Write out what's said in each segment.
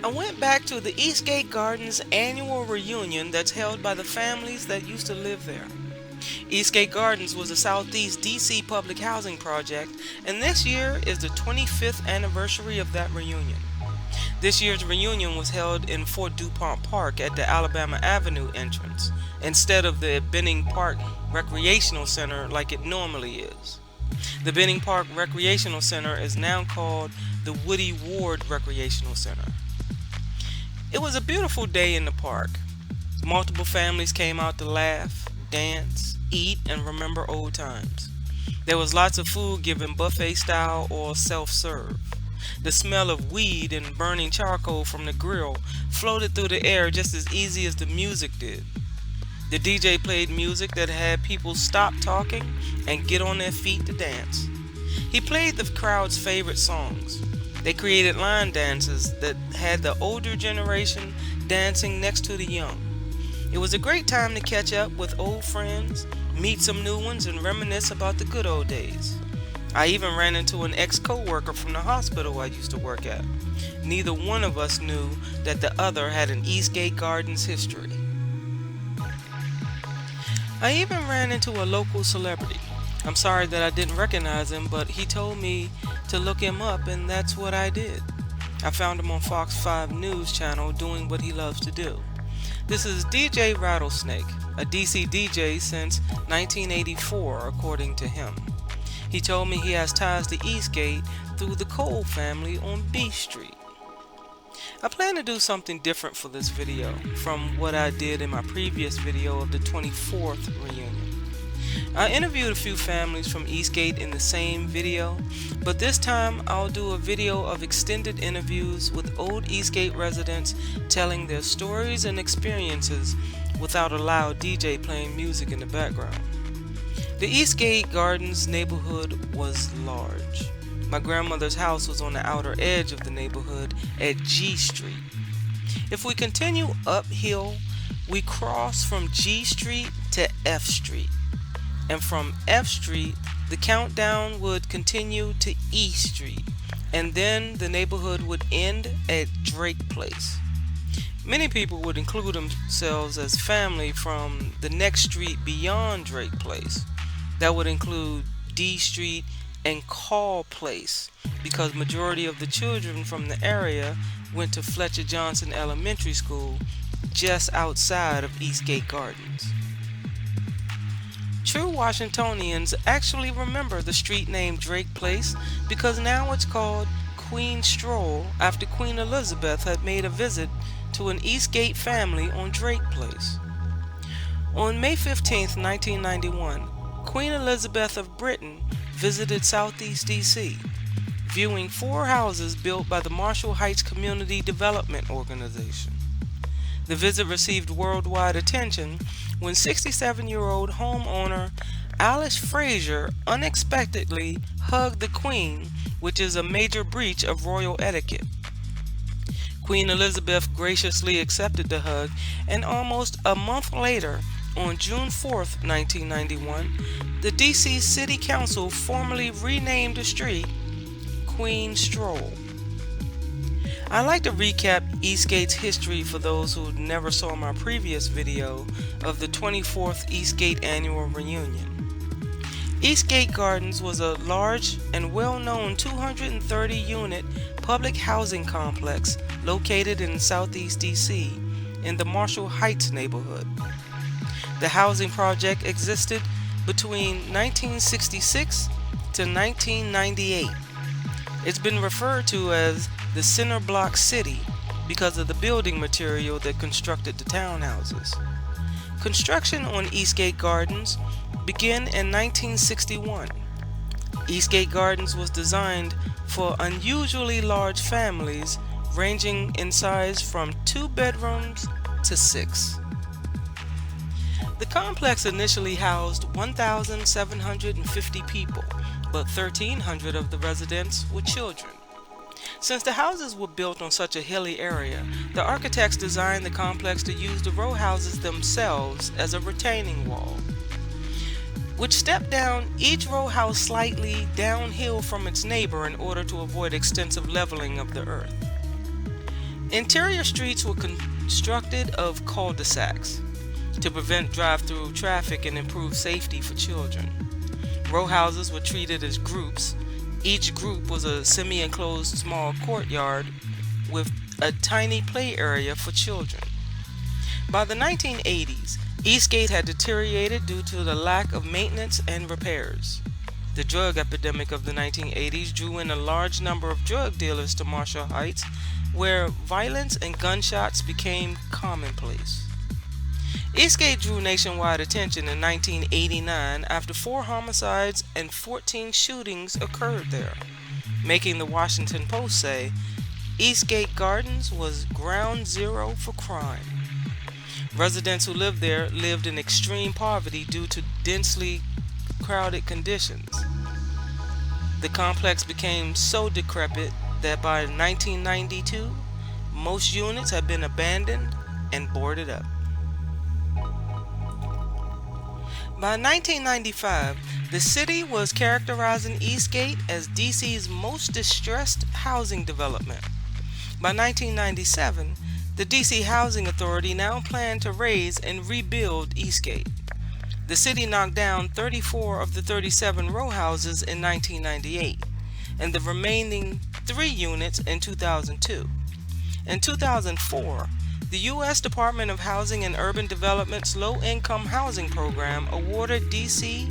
I went back to the Eastgate Gardens annual reunion that's held by the families that used to live there. Eastgate Gardens was a Southeast DC public housing project, and this year is the 25th anniversary of that reunion. This year's reunion was held in Fort DuPont Park at the Alabama Avenue entrance, instead of the Benning Park Recreational Center like it normally is. The Benning Park Recreational Center is now called the Woody Ward Recreational Center. It was a beautiful day in the park. Multiple families came out to laugh, dance, eat, and remember old times. There was lots of food given buffet style or self-serve. The smell of weed and burning charcoal from the grill floated through the air just as easy as the music did. The DJ played music that had people stop talking and get on their feet to dance. He played the crowd's favorite songs. They created line dances that had the older generation dancing next to the young. It was a great time to catch up with old friends, meet some new ones, and reminisce about the good old days. I even ran into an ex-coworker from the hospital I used to work at. Neither one of us knew that the other had an Eastgate Gardens history. I even ran into a local celebrity. I'm sorry that I didn't recognize him, but he told me to look him up, and that's what I did. I found him on Fox 5 News channel doing what he loves to do. This is DJ Rattlesnake, a DC DJ since 1984, according to him. He told me he has ties to Eastgate through the Cole family on B Street. I plan to do something different for this video from what I did in my previous video of the 24th reunion. I interviewed a few families from Eastgate in the same video, but this time I'll do a video of extended interviews with old Eastgate residents telling their stories and experiences without a loud DJ playing music in the background. The Eastgate Gardens neighborhood was large. My grandmother's house was on the outer edge of the neighborhood at G Street. If we continue uphill, we cross from G Street to F Street. And from F Street, the countdown would continue to E Street, and then the neighborhood would end at Drake Place. Many people would include themselves as family from the next street beyond Drake Place. That would include D Street and Call Place, because majority of the children from the area went to Fletcher Johnson Elementary School just outside of Eastgate Gardens. True Washingtonians actually remember the street named Drake Place because now it's called Queen Stroll after Queen Elizabeth had made a visit to an Eastgate family on Drake Place. On May 15, 1991, Queen Elizabeth of Britain visited Southeast DC, viewing 4 houses built by the Marshall Heights Community Development Organization. The visit received worldwide attention when 67-year-old homeowner Alice Frazier unexpectedly hugged the Queen, which is a major breach of royal etiquette. Queen Elizabeth graciously accepted the hug, and almost a month later, on June 4, 1991, the DC City Council formally renamed the street Queen Stroll. I'd like to recap Eastgate's history for those who never saw my previous video of the 24th Eastgate Annual Reunion. Eastgate Gardens was a large and well-known 230-unit public housing complex located in Southeast DC in the Marshall Heights neighborhood. The housing project existed between 1966 to 1998. It's been referred to as the Center Block City because of the building material that constructed the townhouses. Construction on Eastgate Gardens began in 1961. Eastgate Gardens was designed for unusually large families ranging in size from 2 bedrooms to 6. The complex initially housed 1,750 people, but 1,300 of the residents were children. Since the houses were built on such a hilly area, the architects designed the complex to use the row houses themselves as a retaining wall, which stepped down each row house slightly downhill from its neighbor in order to avoid extensive leveling of the earth. Interior streets were constructed of cul-de-sacs to prevent drive-through traffic and improve safety for children. Row houses were treated as groups. Each group was a semi-enclosed small courtyard with a tiny play area for children. By the 1980s, Eastgate had deteriorated due to the lack of maintenance and repairs. The drug epidemic of the 1980s drew in a large number of drug dealers to Marshall Heights, where violence and gunshots became commonplace. Eastgate drew nationwide attention in 1989 after 4 homicides and 14 shootings occurred there, making the Washington Post say Eastgate Gardens was ground zero for crime. Residents who lived there lived in extreme poverty due to densely crowded conditions. The complex became so decrepit that by 1992, most units had been abandoned and boarded up. By 1995, the city was characterizing Eastgate as DC's most distressed housing development. By 1997, the DC Housing Authority now planned to raise and rebuild Eastgate. The city knocked down 34 of the 37 row houses in 1998, and the remaining 3 units in 2002. In 2004, the U.S. Department of Housing and Urban Development's Low-Income Housing Program awarded DC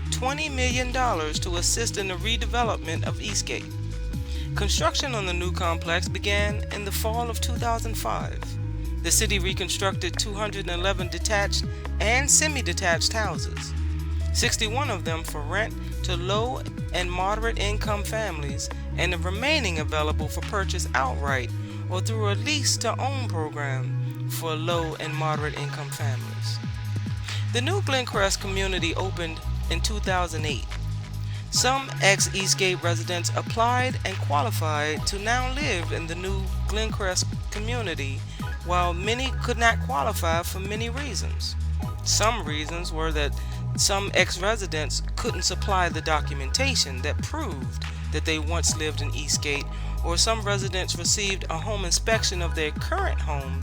$20 million to assist in the redevelopment of Eastgate. Construction on the new complex began in the fall of 2005. The city reconstructed 211 detached and semi-detached houses, 61 of them for rent to low and moderate income families, and the remaining available for purchase outright or through a lease-to-own program for low and moderate income families. The new Glencrest community opened in 2008. Some ex-Eastgate residents applied and qualified to now live in the new Glencrest community, while many could not qualify for many reasons. Some reasons were that some ex-residents couldn't supply the documentation that proved that they once lived in Eastgate, or some residents received a home inspection of their current home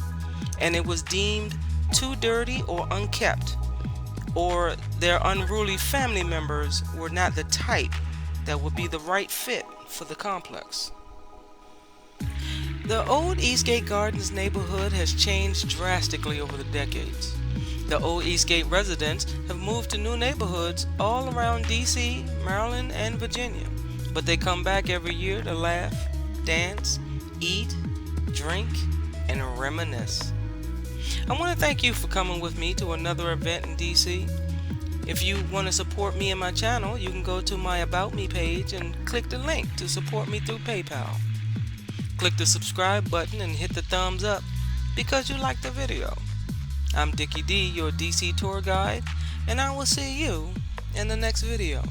and it was deemed too dirty or unkept, or their unruly family members were not the type that would be the right fit for the complex. The old Eastgate Gardens neighborhood has changed drastically over the decades. The old Eastgate residents have moved to new neighborhoods all around DC, Maryland, and Virginia, but they come back every year to laugh, dance, eat, drink, and reminisce. I want to thank you for coming with me to another event in DC. If you want to support me and my channel, you can go to my About Me page and click the link to support me through PayPal. Click the subscribe button and hit the thumbs up because you liked the video. I'm Dickie D, your DC tour guide, and I will see you in the next video.